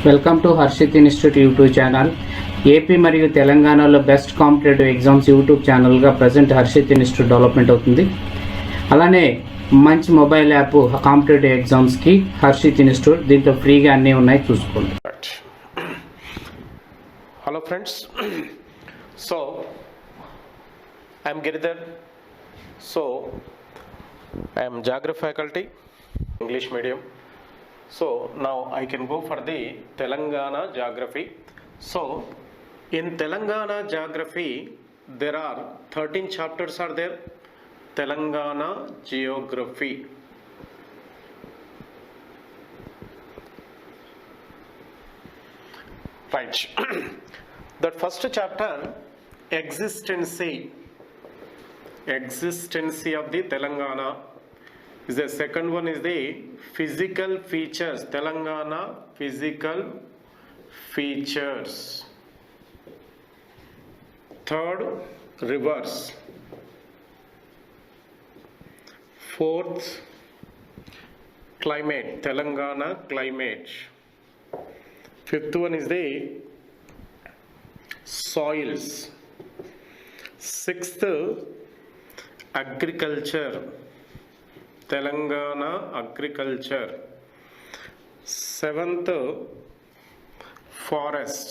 Welcome to Harshith Institute YouTube channel. AP మరియు తెలంగాణలో best competitive exams YouTube ఛానల్గా present Harshith Institute development అవుతుంది. అలానే మంచి మొబైల్ యాప్ కాంపిటేటివ్ ఎగ్జామ్స్కి హర్షిత్ ఇన్స్టిట్యూట్, దీంట్లో ఫ్రీగా అన్నీ ఉన్నాయి, చూసుకోండి. Hello friends, so I am Giridhar. So I am geography faculty, English medium. So now I can go for the Telangana geography. So in Telangana geography there are 13 chapters are there. Telangana geography. Right. That first chapter, existency of the Telangana is the second one is the physical features, Telangana physical features. Third, rivers. Fourth, climate, Telangana climate. Fifth one is the soils. Sixth, agriculture, Telangana agriculture. Seventh, forest.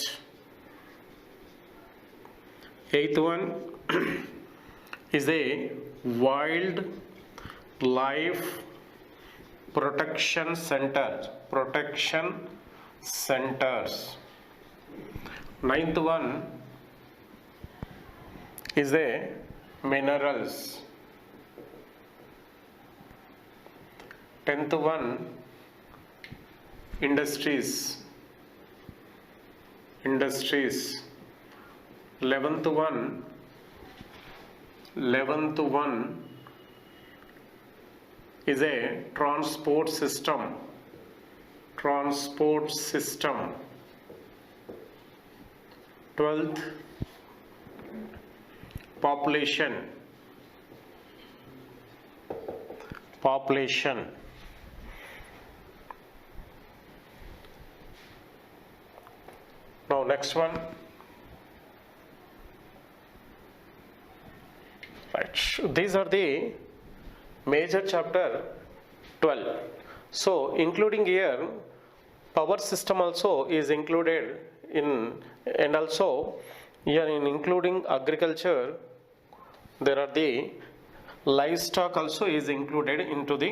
Eighth one is a wild life protection centers. Ninth one is a minerals. 10th one, industries. 11th one is a transport system. 12th, population. Now next one. Right. These are the major chapter 12. So including here power system also is included in, and also here in including agriculture there are the livestock also is included into the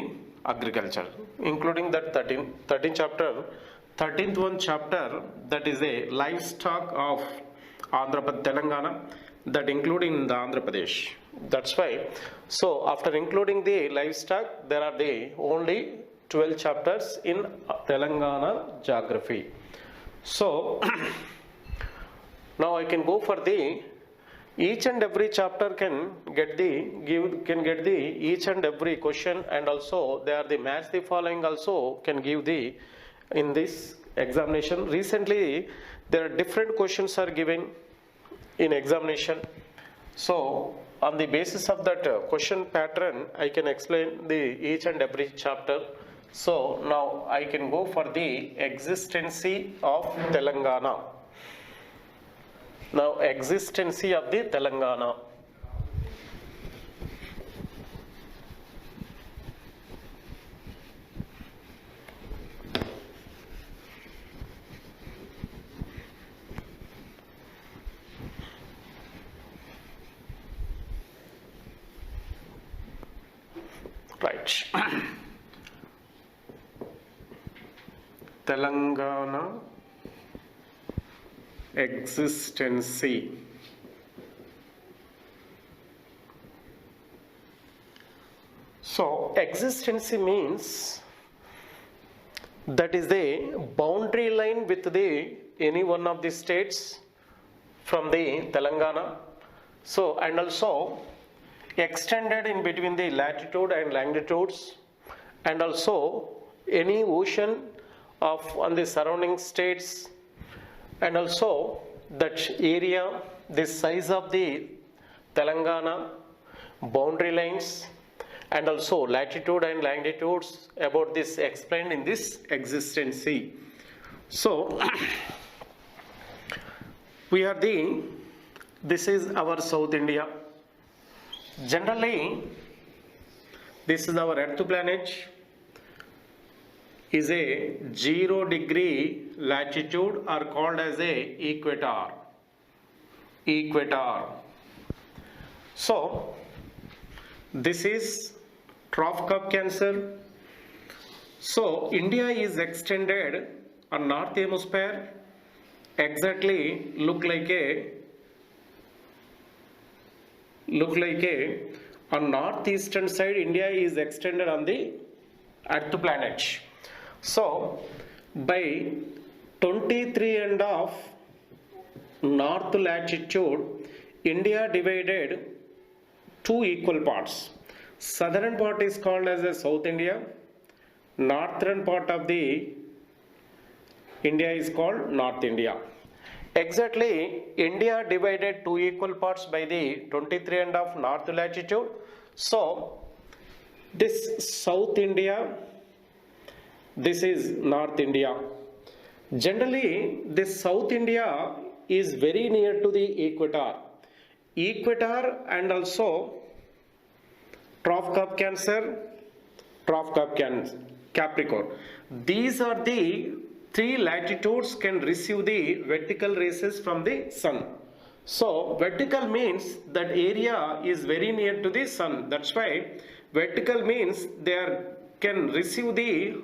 agriculture, including that 13 chapter. 13th one chapter, that is a livestock of Telangana, that including the Andhra Pradesh. That's why, so after including the livestock there are the only 12 chapters in Telangana geography. So now I can go for the each and every chapter can get the each and every question, and also they are the match the following also can give the in this examination. Recently there are different questions are given in examination. So on the basis of that question pattern I can explain the each and every chapter. So now I can go for the existency of Telangana. Now existency of the Telangana. Right. Telangana existency. So existency means that is the boundary line with the any one of the states from the Telangana. So and also extended in between the latitude and longitudes, and also any ocean of on the surrounding states, and also that area, the size of the Telangana, boundary lines, and also latitude and longitudes. About this explained in this existency. So we are the, this is our South India. Generally this is our earth planet, is a 0 degree latitude or called as a equator. So this is Tropic of Cancer. So India is extended on north hemisphere, exactly look like a on northeastern side. India is extended on the earth planet. So by 23.5 north latitude, India divided two equal parts. Southern part is called as a South India, northern part of the India is called North India. Exactly India divided two equal parts by the 23.5 north latitude. So this South India, this is North India. Generally this South India is very near to the equator and also Tropic of Cancer, Tropic of Capricorn. These are the three latitudes can receive the vertical rays from the sun. So vertical means that area is very near to the sun. That's why vertical means they can receive the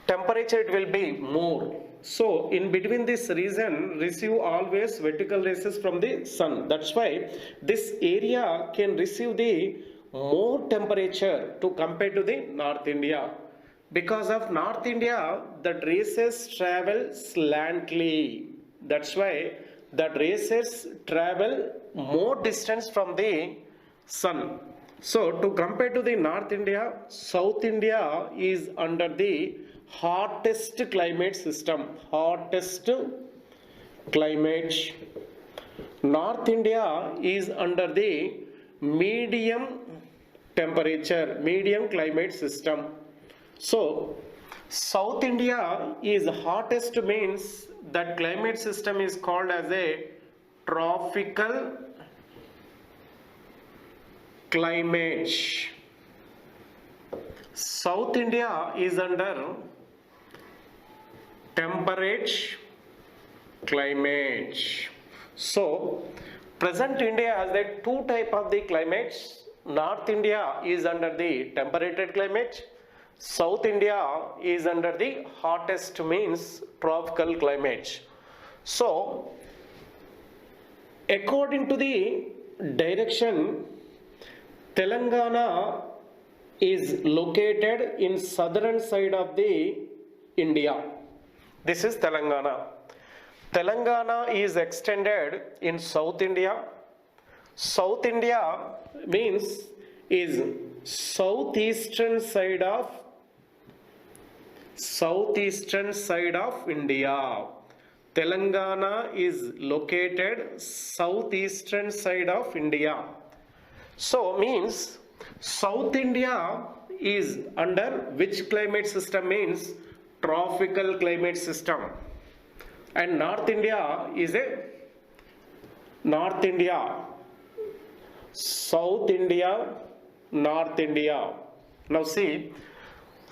temperature, it will be more. So in between this region receive always vertical rays from the sun. That's why this area can receive the more temperature to compare to the North India. Because of North India, the rays travel slantly. That's why the rays travel more distance from the sun. So to compare to the North India, South India is under the hottest climate system. North India is under the medium temperature, medium climate system. So South India is hottest means that climate system is called as a tropical climate. South India is under temperate climate. So present India has the two type of the climates. North India is under the temperated climate. South India is under the hottest means tropical climate. So according to the direction, Telangana is located in southern side of the India. This is Telangana. Telangana is extended in South India. South India means is southeastern side of India. Telangana is located southeastern side of India. So means South India is under which climate system? Means tropical climate system. And North India is a North India, South India, North India. Now see,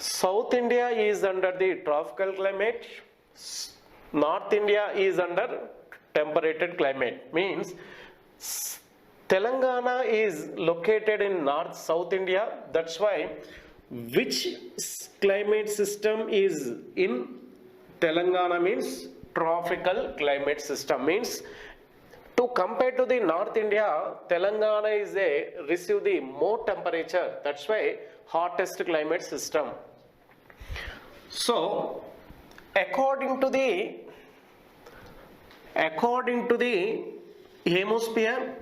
South India is under the tropical climate, North India is under temperated climate. Means Telangana is located in South India. That's why which climate system is in Telangana means tropical climate system. Means to compare to the North India, Telangana is receive the more temperature. That's why hottest climate system. So according to the hemisphere,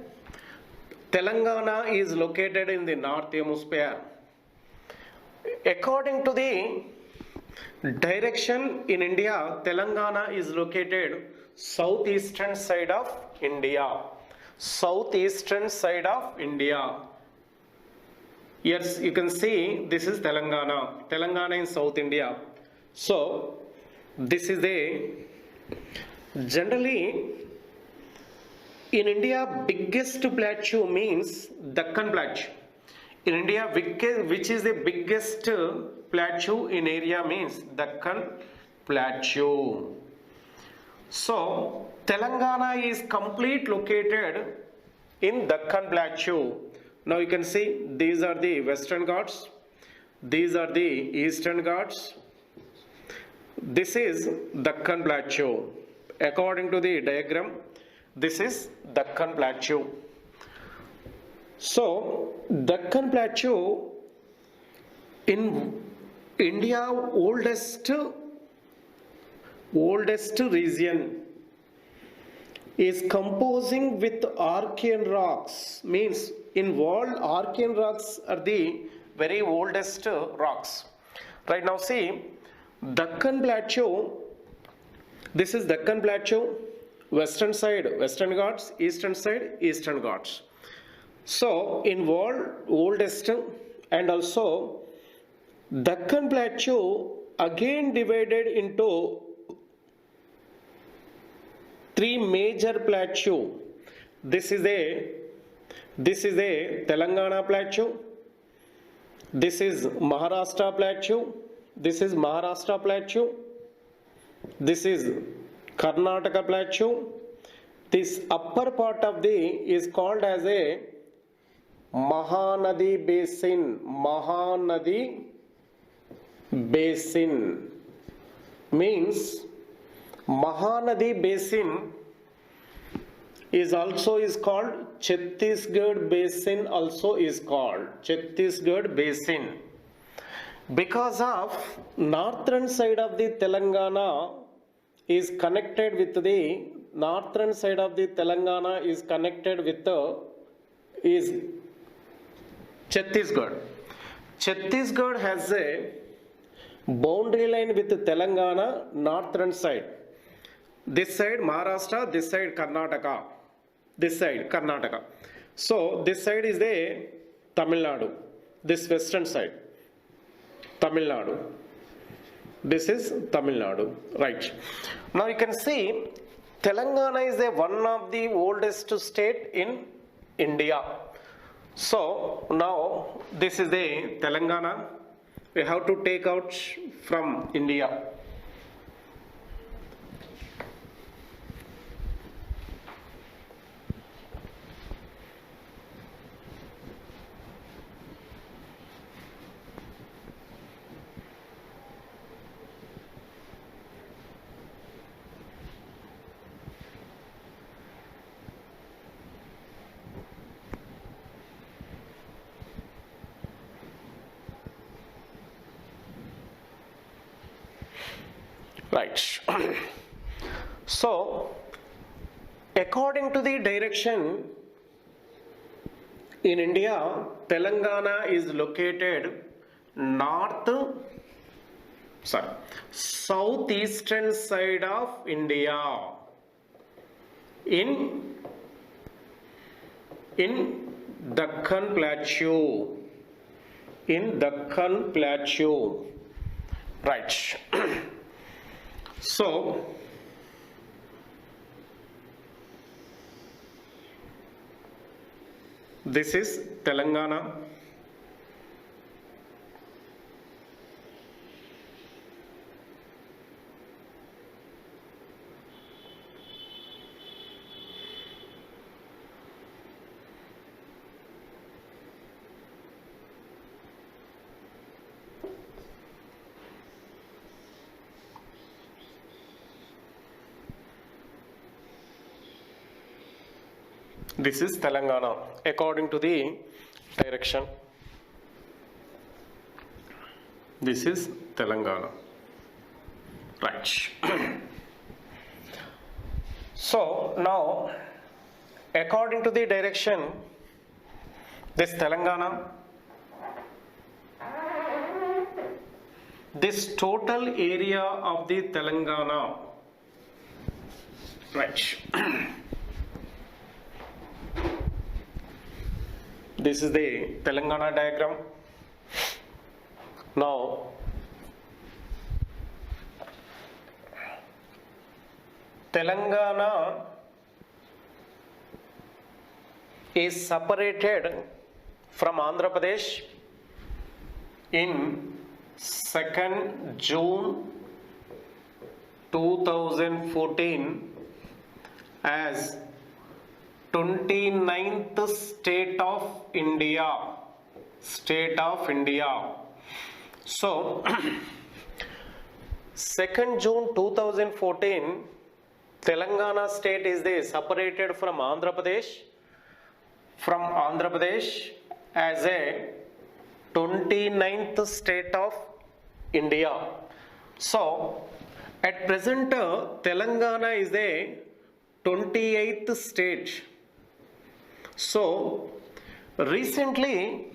Telangana is located in the North Hemisphere. According to the direction in India, Telangana is located southeastern side of India. Southeastern side of India. Yes, you can see this is Telangana. Telangana in South India. So this is a generally in India biggest plateau means Deccan Plateau. In India, which is the biggest plateau in area means Deccan Plateau. So Telangana is complete located in Deccan Plateau. Now you can see these are the Western Ghats, these are the Eastern Ghats. This is Deccan Plateau. According to the diagram, this is Deccan Plateau. So Deccan Plateau in India oldest region is composing with Archean rocks, means involved Archean rocks are the very oldest rocks. Right now see Deccan Plateau, this is Deccan Plateau, western side Western Ghats, eastern side Eastern Ghats. So involved oldest, and also Deccan Plateau again divided into three major plateau. This is a Telangana Plateau, this is Maharashtra Plateau, this is Maharashtra Plateau, this is Karnataka Plateau. This upper part of the is called as a Mahanadi Basin. Mahanadi Basin means Mahanadi Basin is called Chhattisgarh Basin, also is called Chhattisgarh Basin, because of northern side of the Telangana is connected with the northern side of the Telangana is connected with the is Chhattisgarh. Chhattisgarh has a boundary line with Telangana northern side. This side Maharashtra, this side Karnataka, this side Karnataka. So this side is the Tamil Nadu, this western side Tamil Nadu. This is Tamil Nadu, right? Now you can see Telangana is one of the oldest state in India. So now this is the Telangana. We have to take out from India. Right. So according to the direction in India, Telangana is located southeastern side of India in Deccan Plateau. In Deccan Plateau, right? So this is Telangana. This is Telangana according to the direction. This is Telangana, right? So now according to the direction, this Telangana, this total area of the Telangana, right? This is the Telangana diagram. Now Telangana is separated from Andhra Pradesh in 2nd June 2014 as 29th state of India. State of India. So 2nd June 2014 Telangana state is separated from Andhra Pradesh as a 29th state of India. So at present Telangana is a 28th state. So recently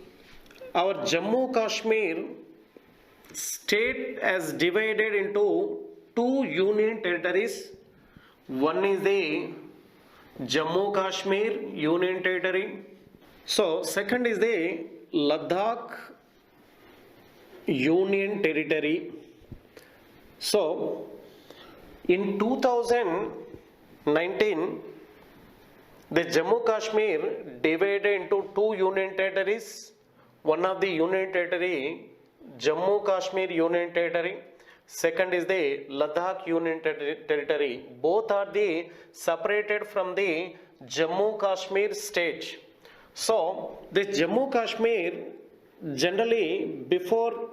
our Jammu Kashmir state has divided into two union territories. One is the Jammu Kashmir Union Territory. So second is the Ladakh Union Territory. So in 2019 the Jammu Kashmir divided into two union territories. One of the union territory Jammu Kashmir Union Territory. Second is the Ladakh Union Territory. Both are separated from the Jammu Kashmir state. So the Jammu Kashmir generally before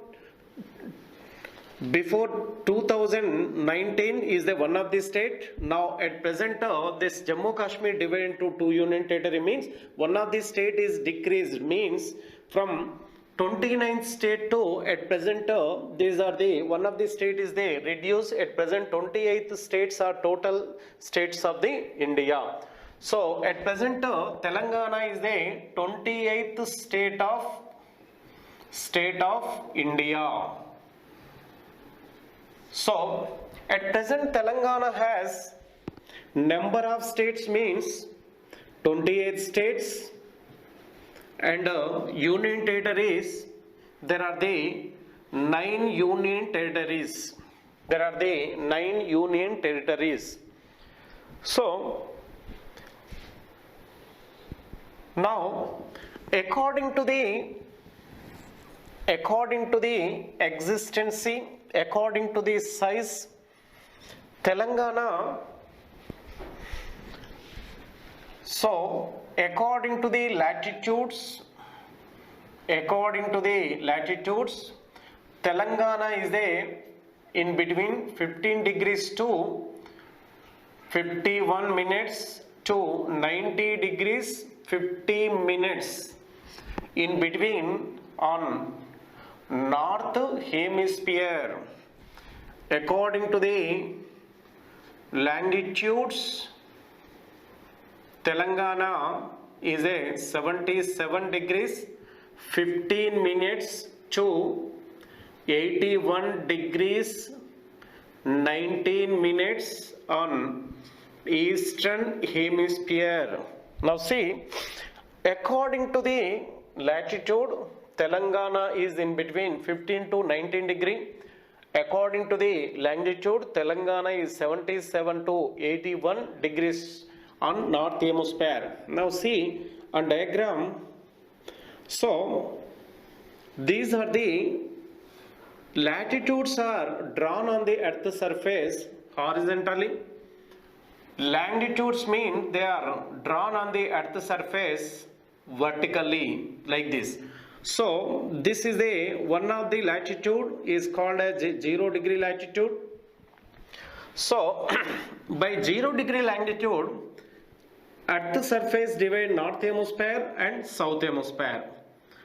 2019 is the one of the state. Now at present this Jammu Kashmir divided into two union territory means one of the state is decreased, means from 29th state to at present these are the one of the state is the reduced. At present 28th states are total states of the India. So at present Telangana is the 28th state of India. So at present Telangana has number of states means 28 states and union territories. There are the 9 union territories. So now according to the existency, according to the size, Telangana, so according to the latitudes, Telangana is in between 15 degrees to 51 minutes to 90 degrees 50 minutes in between on north hemisphere. According to the longitudes, Telangana is a 77 degrees 15 minutes to 81 degrees 19 minutes on eastern hemisphere. Now see, according to the latitude, Telangana is in between 15 to 19 degree. According to the longitude, Telangana is 77 to 81 degrees on north hemisphere. Now see on diagram. So these are the latitudes are drawn on the earth's surface horizontally. Longitudes mean they are drawn on the earth's surface vertically like this. So this is the one of the latitude is called as 0 degree latitude. So by 0 degree longitude, earth's surface divide north hemisphere and south hemisphere.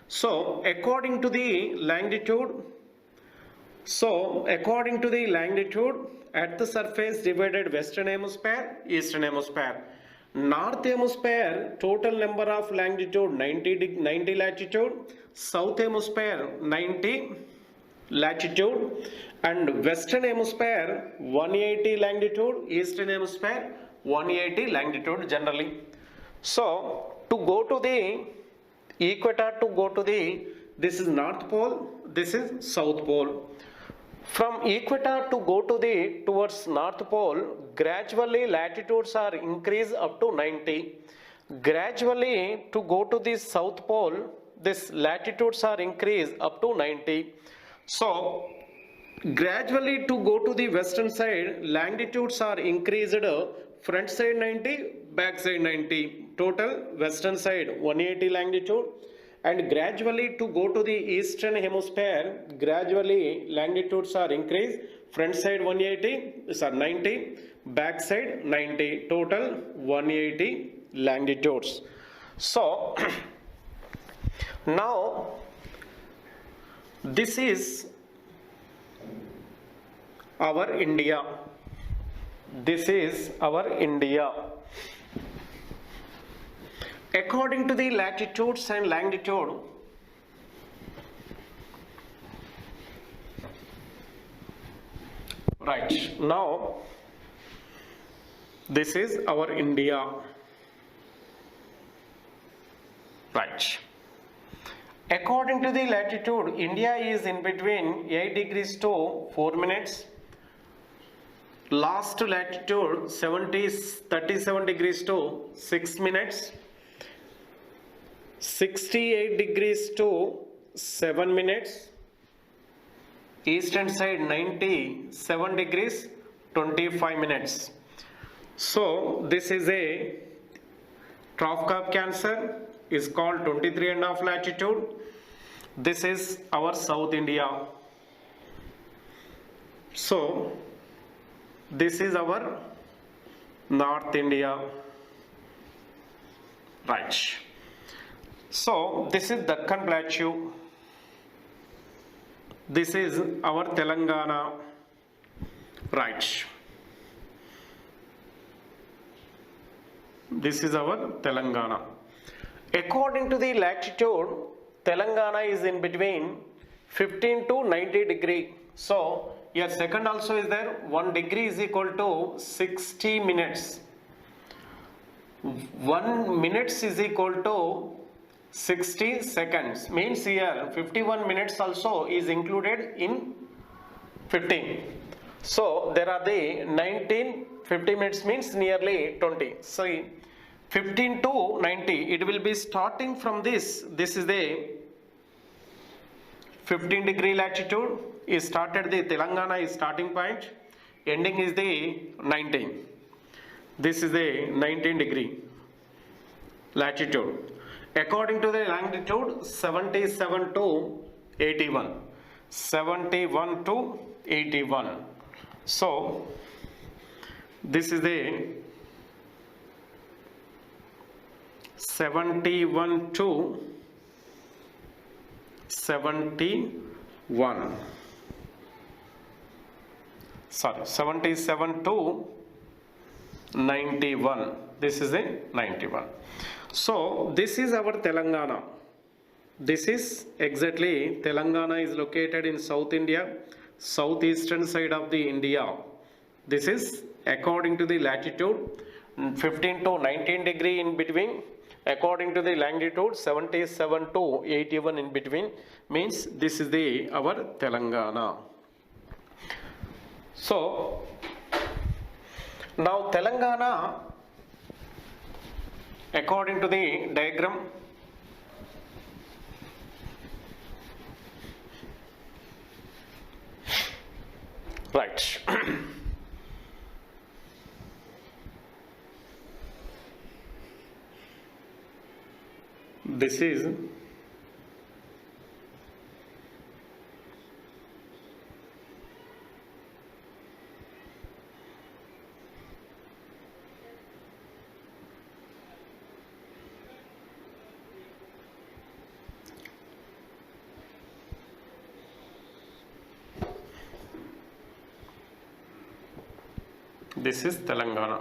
So according to the longitude, earth's surface divided western hemisphere, eastern hemisphere. North hemisphere total number of longitude 90 latitude, south hemisphere 90 latitude, and western hemisphere 180 longitude, eastern hemisphere 180 longitude generally. So to go to the equator, this is north pole, this is south pole. From equator to go to the towards North Pole, gradually latitudes are increased up to 90. Gradually to go to the South Pole, this latitudes are increased up to 90. So gradually to go to the western side, longitudes are increased, front side 90, back side 90. Total western side 180 longitude. And gradually to go to the eastern hemisphere, gradually longitudes are increased, front side 180, 90, back side 90, total 180 longitudes. So now this is our India. This is our India. According to the latitudes and longitude, right, now this is our India, right. According to the latitude, India is in between 8 degrees to 4 minutes. Last latitude 37 degrees to 6 minutes. 68 degrees to 7 minutes. Eastern side 97 degrees 25 minutes. So this is a trough of Cancer, is called 23.5 latitude. This is our South India. So this is our North India, right. So this is Deccan Plateau. This is our Telangana, right. This is our Telangana. According to the latitude, Telangana is in between 15 to 90 degree. So your second also is there. 1 degree is equal to 60 minutes. 1 minutes is equal to 60 seconds. Means here 51 minutes also is included in 15. So there are the 19, 50 minutes means nearly 20. So 15 to 90, it will be starting from this. This is the 15 degree latitude. Is started the Telangana is starting point. Ending is the 19. This is the 19 degree latitude. According to the longitude, 77 to 81. 71 to 81. So this is the 71 to 71. Sorry, 77 to 91. This is a 91. So this is our Telangana. This is exactly Telangana is located in South India, southeastern side of the India. This is according to the latitude 15 to 19 degree in between. According to the longitude 77 to 81 in between, means this is the our Telangana. So now Telangana, according to the diagram, right. This is Telangana,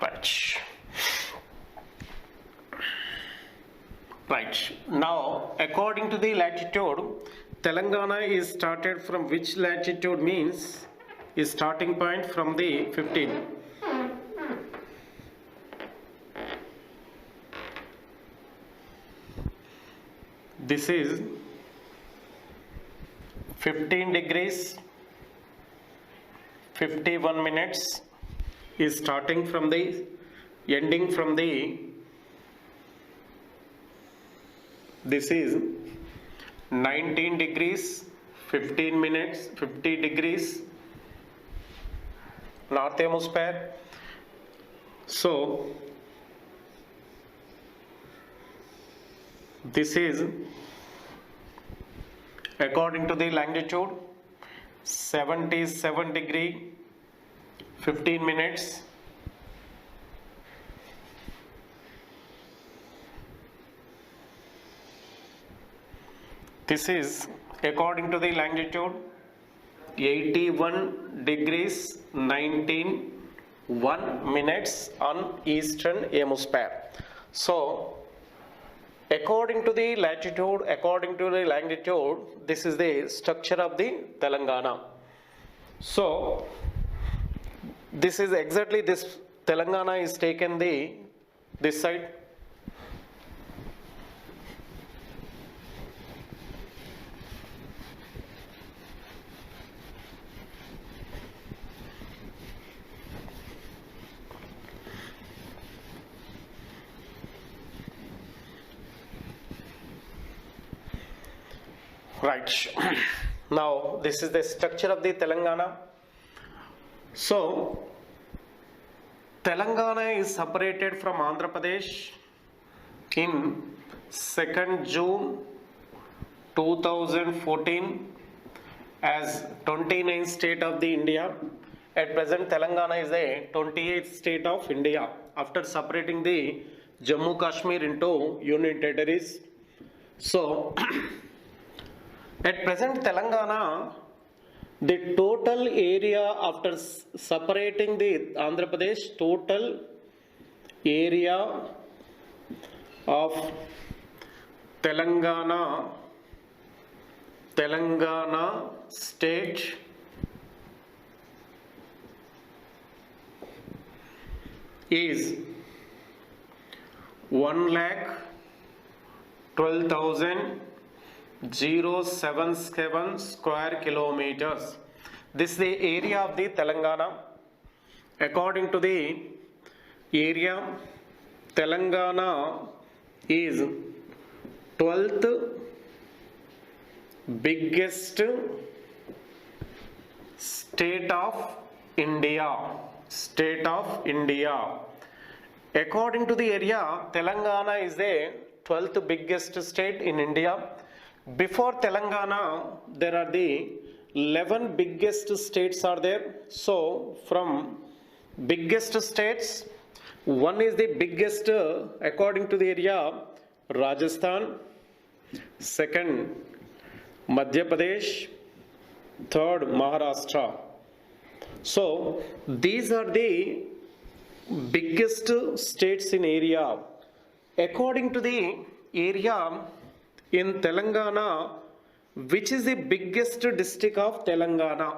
right. Right. Now, according to the latitude, Telangana is started from which latitude means is starting point from the 15. This is 15 degrees 51 minutes is starting from the ending from the this is 19 degrees 15 minutes 50 degrees north hemisphere. So this is according to the longitude 77 degree 15 minutes. This is according to the longitude 81 degrees 19 1 minutes on eastern hemisphere. So according to the latitude, according to the longitude, this is the structure of the Telangana. So this is exactly this Telangana is taken the this side. Right. Now this is the structure of the Telangana. So Telangana is separated from Andhra Pradesh in 2nd June 2014 as 29th state of the India. At present Telangana is the 28th state of India after separating the Jammu Kashmir into union territories. So at present Telangana, the total area after separating the Andhra Pradesh, total area of Telangana state is 1,12,077 square kilometers. This is the area of the Telangana. According to the area, Telangana is 12th biggest state of India. State of India. According to the area, Telangana is the 12th biggest state in India. Before Telangana, there are the 11 biggest states are there. So from biggest states, one is the biggest according to the area, Rajasthan. Second, Madhya Pradesh. Third, Maharashtra. So these are the biggest states in area. According to the area in Telangana, which is the biggest district of Telangana?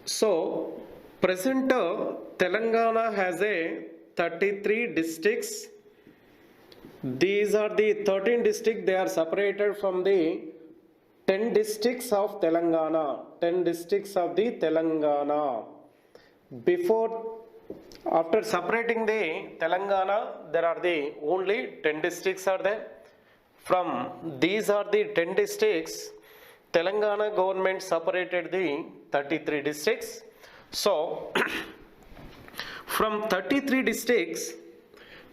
So present Telangana has a 33 districts. These are the 13 districts. They are separated from the 10 districts of Telangana. 10 districts of the Telangana. Before, after separating the Telangana, there are the only 10 districts are there. From these are the 10 districts, Telangana government separated the 33 districts. So from 33 districts,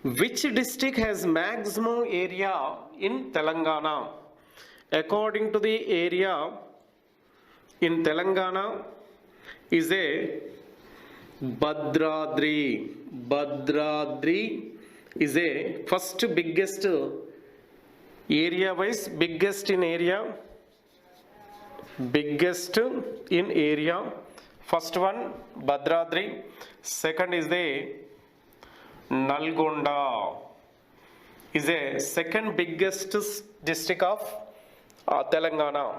which district has maximum area in Telangana? According to the area in Telangana is a Bhadradri. Bhadradri is a first biggest area wise, biggest in area. Biggest in area. First one Bhadradri. Second is the Nalgonda. Is a second biggest district of Telangana.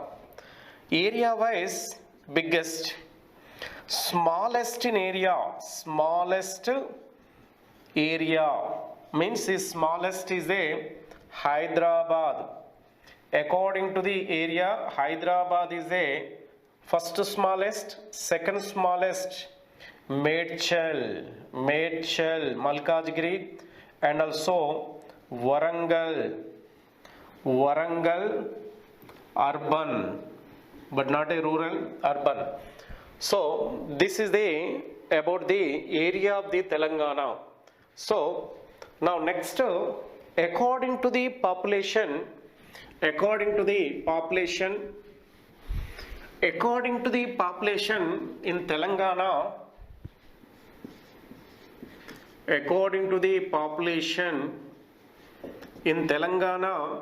Area wise biggest. Smallest in area. Smallest area means the smallest is a Hyderabad. According to the area, Hyderabad is a first smallest, second smallest, Medchal, Malkajgiri, and also Warangal, urban, but not a rural, urban. So this is the about the area of the Telangana. So now next, according to the population in Telangana, according to the population in Telangana,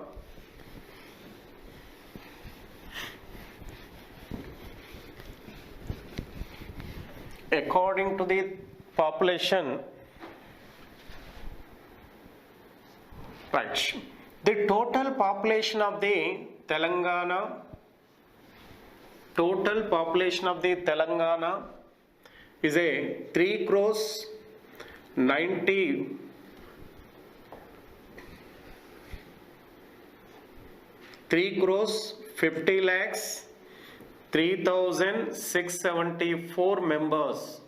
according to the population, right, the total population of the Telangana, is a 3 crores 90 3 crores 50 lakhs 3,674 members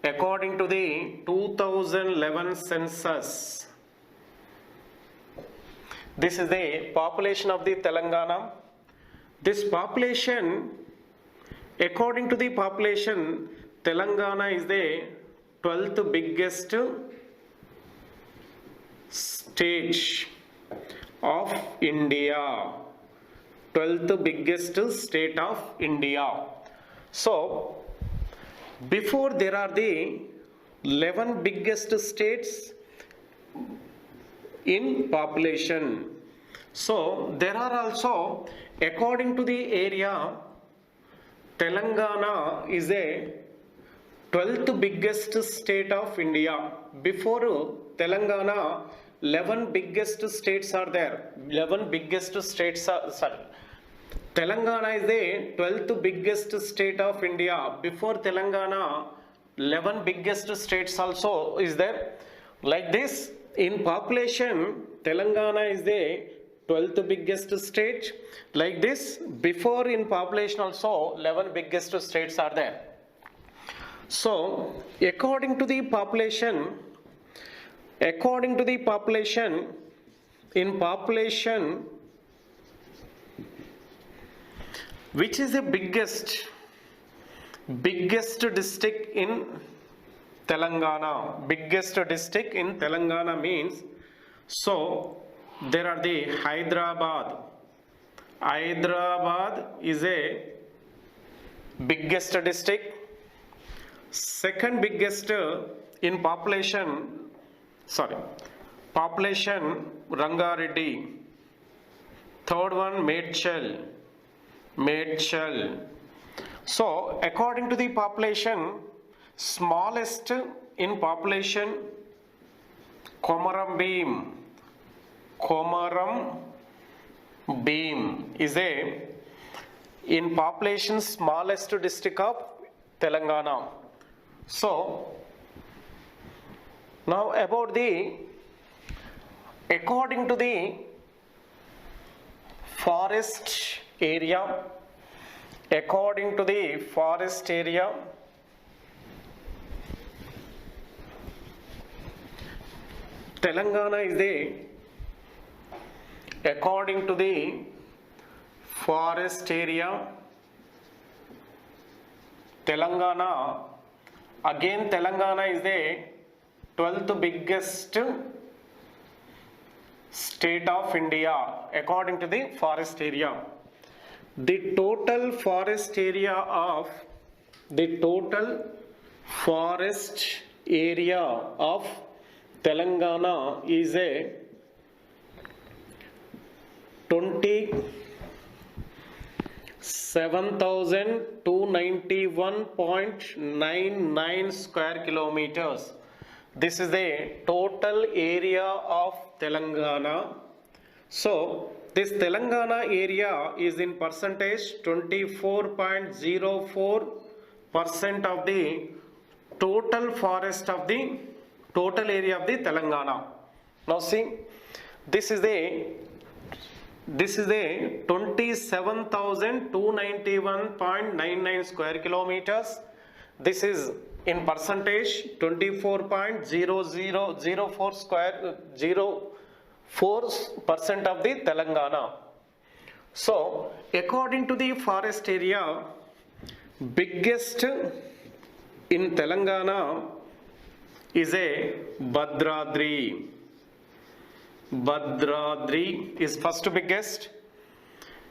according to the 2011 census. This is the population of the Telangana. This population, according to the population, Telangana is the 12th biggest state of India. 12th biggest state of India. So, before there are the 11 biggest states in population. So, there are also, according to the area, Telangana is a 12th biggest state of India. Before Telangana, 11 biggest states are there. 11 biggest states are, Telangana is the 12th biggest state of India. Before Telangana, 11 biggest states also is there. Like this, in population, Telangana is the 12th biggest state. Like this, before in population also, 11 biggest states are there. So, according to the population, in population, which is the biggest district in Telangana? Biggest district in Telangana means, so there are the Hyderabad. Hyderabad is a biggest district. Second biggest in population, Rangareddy. Third one, Medchal. So, according to the population, smallest in population, Komaram Bhim is a in population smallest district of Telangana. So, now about the, according to the forest area, Telangana is the, according to the forest area, Telangana is the 12th biggest state of India according to the forest area. The total forest area of Telangana is a 27,291.99 square kilometers. This is the total area of Telangana. So this Telangana area is in percentage 24.04% of the total forest of the total area of the Telangana. Now see, this is the this is a 27,291.99 square kilometers. This is in percentage 24.0004 square 04% of the Telangana. So according to the forest area, biggest in Telangana is a Bhadradri. Bhadradri is first biggest,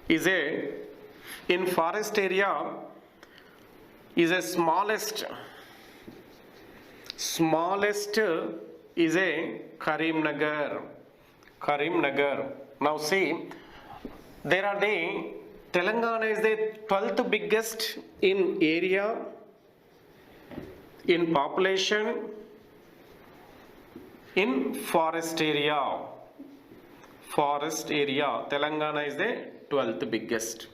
is a in forest area is a smallest is a Karimnagar. Now see, there are the Telangana is the 12th biggest in area, in population, in forest area. Telangana is the 12th biggest.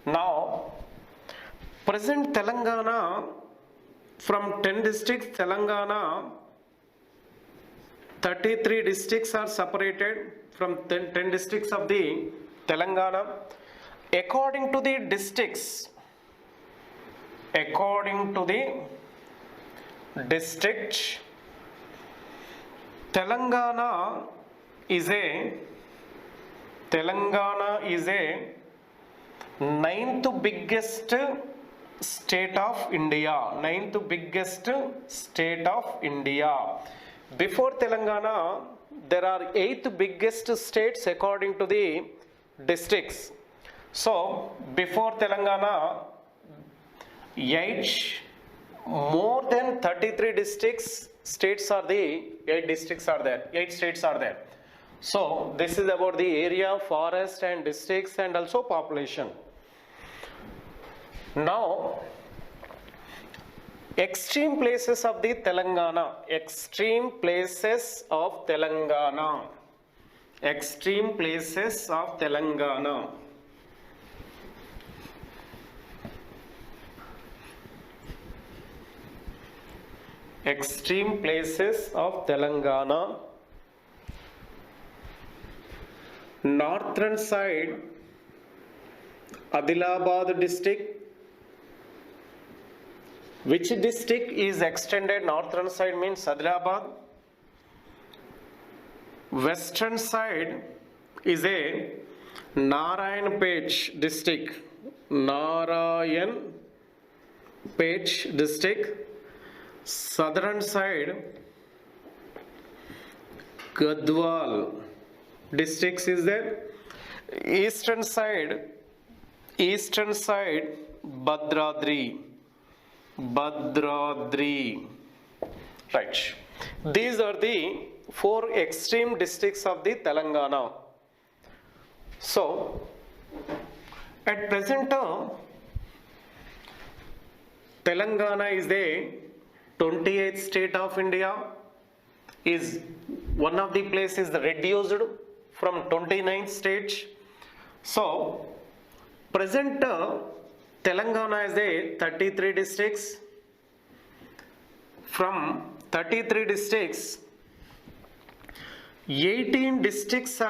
Now present Telangana, from 10 districts Telangana, 33 districts are separated from 10 districts of the Telangana. According to the districts, Telangana is a 9th biggest state of India. Before Telangana, there are 8 biggest states according to the districts. So before Telangana, 8 more than 33 states are there. 8 states are there. So this is about the area, forest and districts and also population. Now extreme places of the Telangana. Extreme places of Telangana. Northern side, Adilabad district. Which district is extended northern side means Adilabad. Western side is a Narayanpet district. Southern side Gadwal districts is there. Eastern side Bhadradri. Right. These are the 4 extreme districts of the Telangana. So at present Telangana is the 28th state of India. Is one of the places reduced from 29th state. So present Telangana is the 33 districts. From 33 districts, 18 districts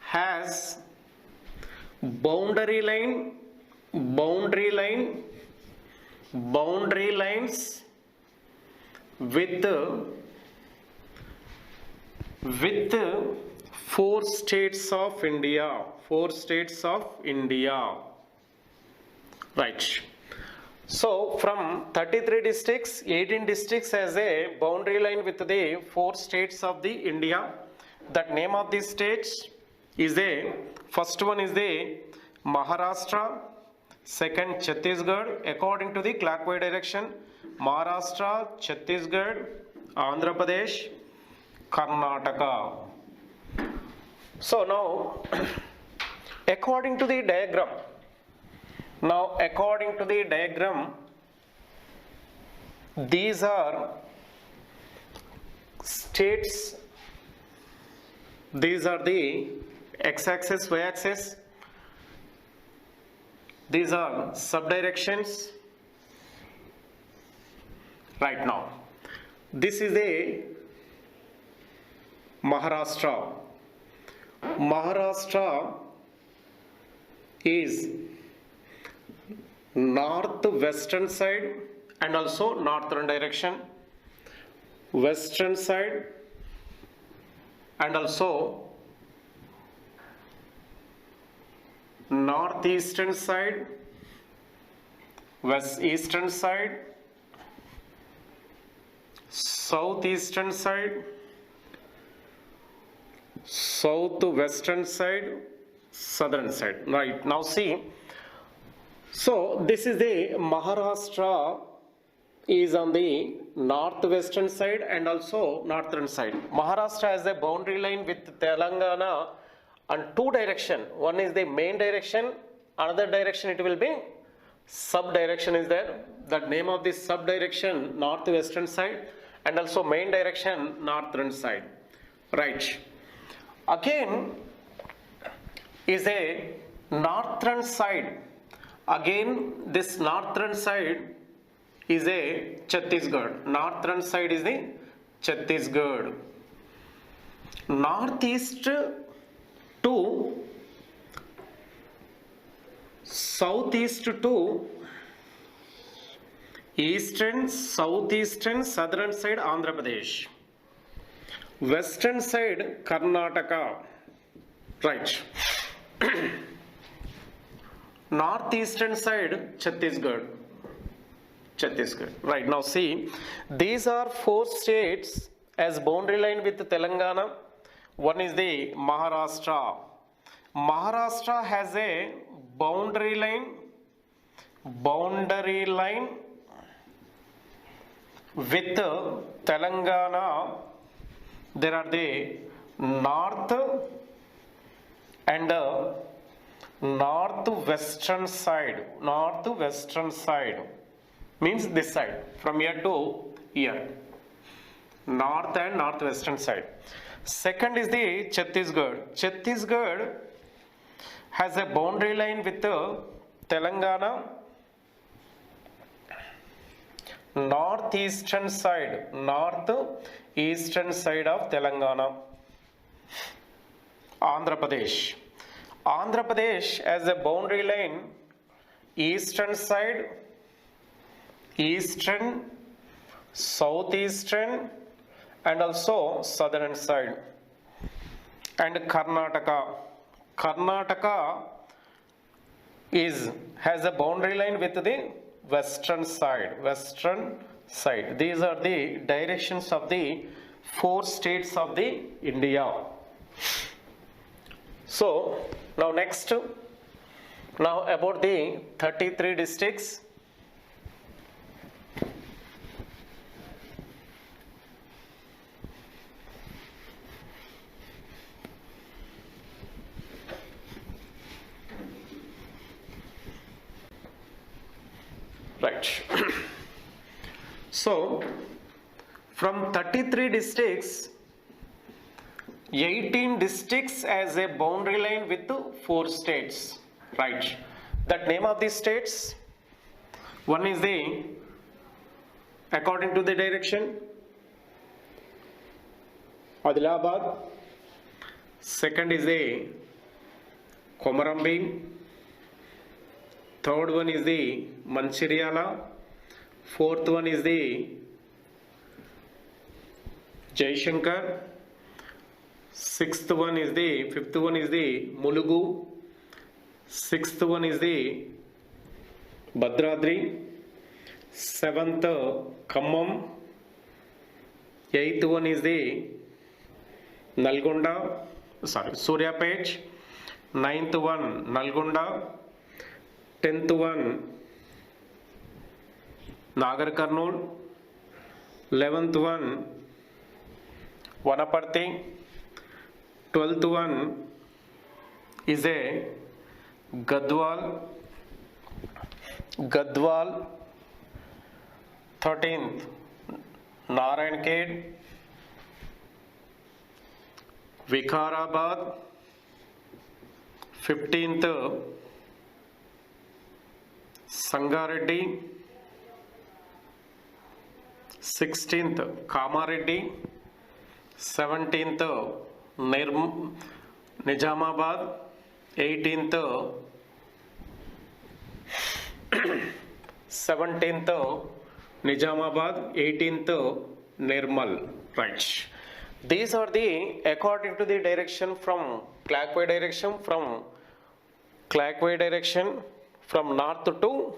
has boundary lines with 4 states of India. Right. So from 33 districts, 18 districts has a boundary line with the 4 states of the India. That name of these states is first one is the Maharashtra, second Chhattisgarh, according to the clockwise direction, Maharashtra, Chhattisgarh, Andhra Pradesh, Karnataka. So now according to the diagram, these are states, these are the x-axis, y-axis, these are subdirections. Right now, this is a Maharashtra. Maharashtra is northwestern side and also northern direction, western side and also northeastern side, west eastern side, southeastern side, southwestern side, southern side. Right, now see, so this is the Maharashtra is on the northwestern side and also northern side. Maharashtra has a boundary line with Telangana on two direction. One is the main direction, another direction it will be sub direction is there. The name of this sub direction northwestern side and also main direction northern side. Right. Again is a northern side. Again this northern side is a Chhattisgarh. Northern side is the Chhattisgarh. Northeast to southeast to eastern, southeastern, southern side Andhra Pradesh. Western side Karnataka. Right. Northeastern side Chhattisgarh. Chhattisgarh. Right, now see, these are 4 states as boundary line with Telangana. One is the Maharashtra. Maharashtra has a boundary line with Telangana. There are the north and northwestern side means this side from here to here, north and northwestern side. Second is the Chhattisgarh. Chhattisgarh has a boundary line with Telangana, northeastern side of Telangana. Andhra Pradesh. Andhra Pradesh has a boundary line eastern side, eastern, southeastern and also southern side. And Karnataka. Karnataka has a boundary line with the western side. These are the directions of the 4 states of the India. So now next, now about the 33 districts. Right. So from 33 districts, 18 districts as a boundary line with 4 states. Right. That name of these states, one is the according to the direction Adilabad, second is the Komarambi, third one is the Manchiryala, fourth one is the Jaishankar, fifth one is the Mulugu, sixth one is the Bhadradri, seventh Khammam, eighth one is the Suryapet, ninth one Nalgonda, 10th one Nagar Karnool, 11th one Vanaparthi, 12th one is a Gadwal, 13th Narayankhed, Vikarabad, 15th Sangareddy, 16th Kamareddy, 17th Nizamabad, 18th 17th Nizamabad, 18th Nirmal. Right. These are the according to the direction from clockwise direction from north to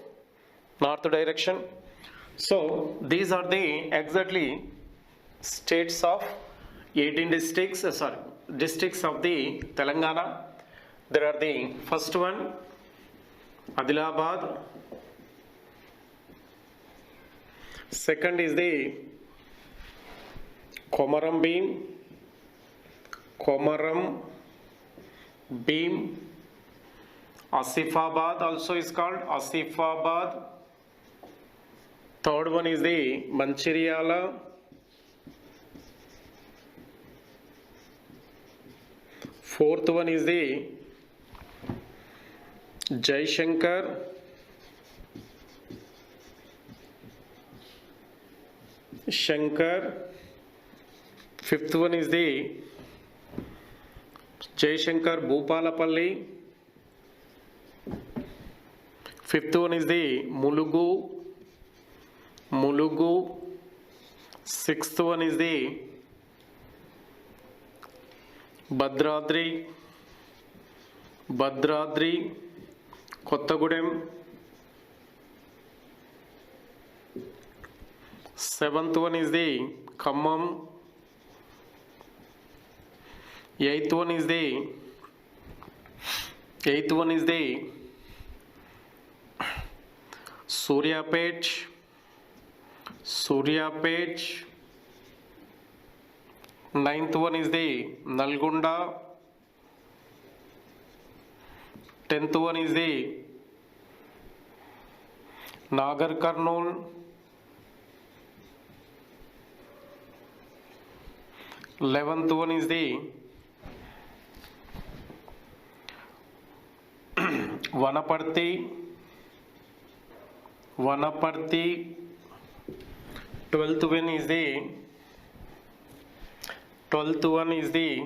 north direction. So these are the exactly states of 18 districts, districts of the Telangana. There are the first one Adilabad, second is the Komaram Bheem, Asifabad also is called Asifabad. Third one is the Mancheriala. Fourth one is the Jaishankar. Fifth one is the Jaishankar Bhupalapalli. Fifth one is the Mulugu. Sixth one is the Bhadradri, Kottagudem. Seventh one is the Khammam. Eighth one is the Suryapet. Ninth one is the Nalgonda. 10th one is the Nagar Karnool. 11th one is the Vanaparthi. 12th one is the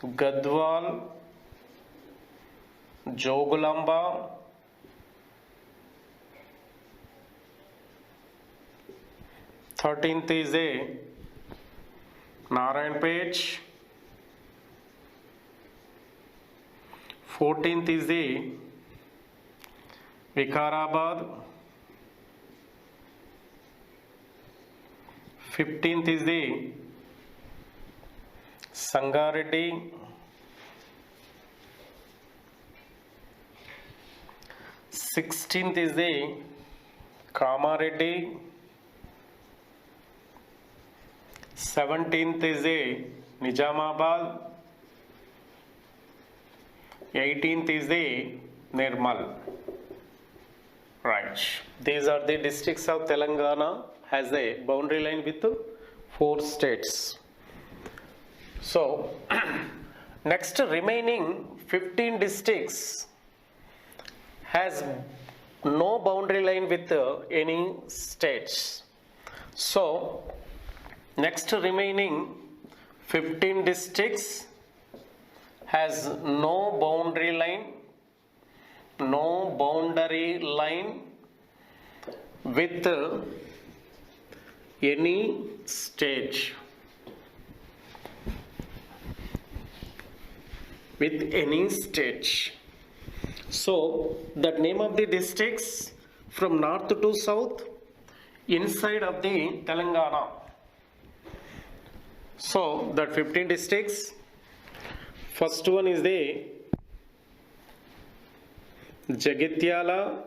Gadwal, Jogulamba. 13th is a Narayanpet. 14th is the Vikarabad. 15th is the Sangareddy. 16th is the Kamareddy. 17th is the Nizamabad. 18th is the Nirmal. Right. These are the districts of Telangana has a boundary line with 4 states. So next remaining 15 districts has no boundary line with any states. So next remaining 15 districts has no boundary line with any state. So the name of the districts from north to south inside of the Telangana. So that 15 districts, first one is the Jagatyala.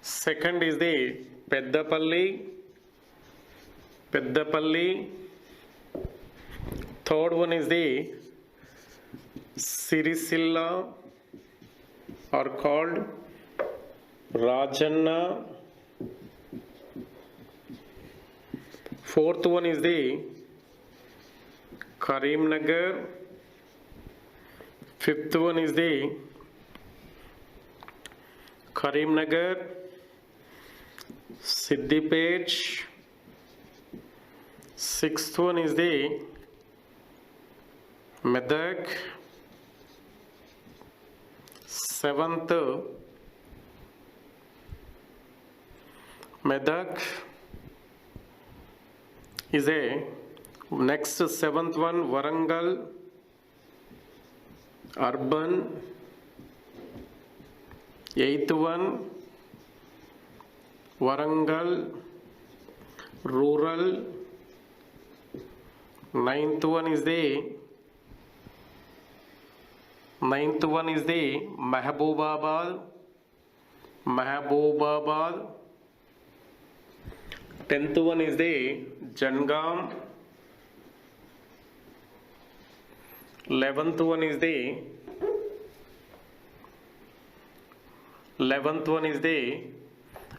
Second is the Peddapalli. Third one is the Sirisilla or called Rajanna. Fourth one is the Karimnagar. Fifth one is the Karimnagar. Siddipet. Sixth one is the Medak. Seventh, Medak is a next. Seventh one, Warangal urban. Eighth one, Warangal rural. Ninth one is the Mahbubabad. 10th one is the Jangam. 11th one is the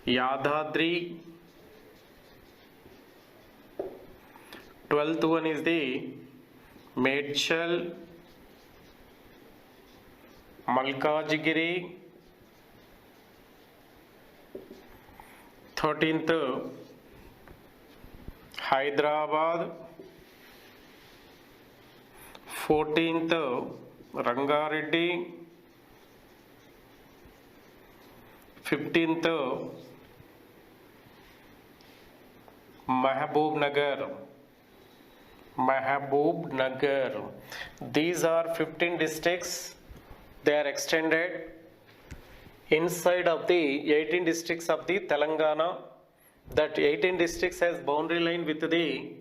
Yadadri. 12th one is the Medchal, Malkajgiri. 13th, Hyderabad. 14th, Rangareddy. 15th, Mahbub Nagar. These are 15 districts. They are extended inside of the 18 districts of the Telangana. That 18 districts has boundary line with the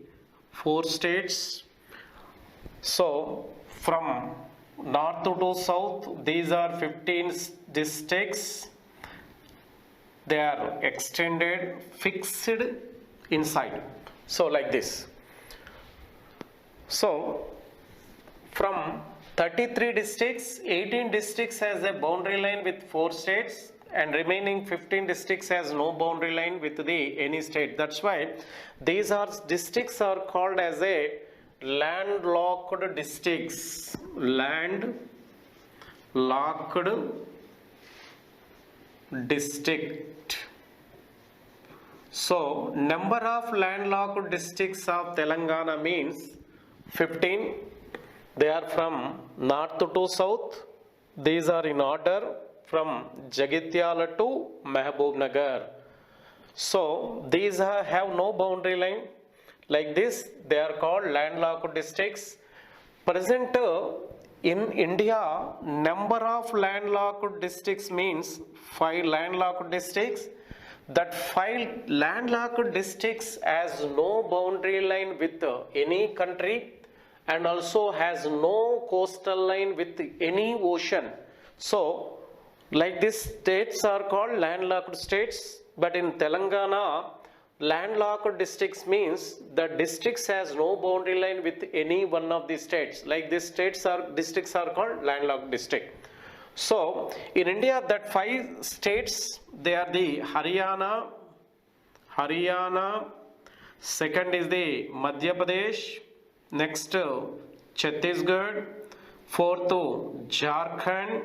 4 states. So from north to south, these are 15 districts. They are extended, fixed inside. So like this. So from 33 districts, 18 districts has a boundary line with 4 states, and remaining 15 districts has no boundary line with any state. That's why these districts are called as a landlocked districts. Landlocked district. So number of landlocked districts of Telangana means 15. They are from north to south. These are in order from Jagityala to Mahbub Nagar. So these have no boundary line. Like this, they are called landlocked districts. Present in India, number of landlocked districts means 5 landlocked districts. That 5 landlocked districts has no boundary line with any country, and also has no coastal line with any ocean. So like this, states are called landlocked states. But in Telangana, landlocked districts means the districts has no boundary line with any one of the states. Like this, districts are called landlocked district. So in India, that 5 states, they are the Haryana. Second is the Madhya Pradesh. Next, Chhattisgarh. 4th, Jharkhand.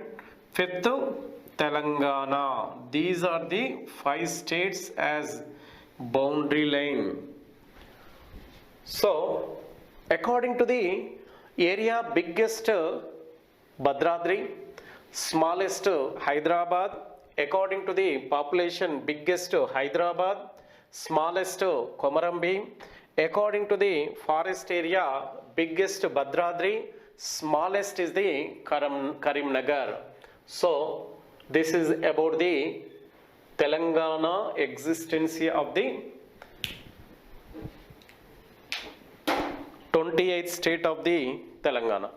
5th, Telangana. These are the 5 states as boundary line. So according to the area, biggest Bhadradri, smallest Hyderabad. According to the population, biggest Hyderabad, smallest Komarambi. According to the forest area, biggest Bhadradri, smallest is the Karimnagar. So this is about the Telangana existence of the 28th state of the Telangana.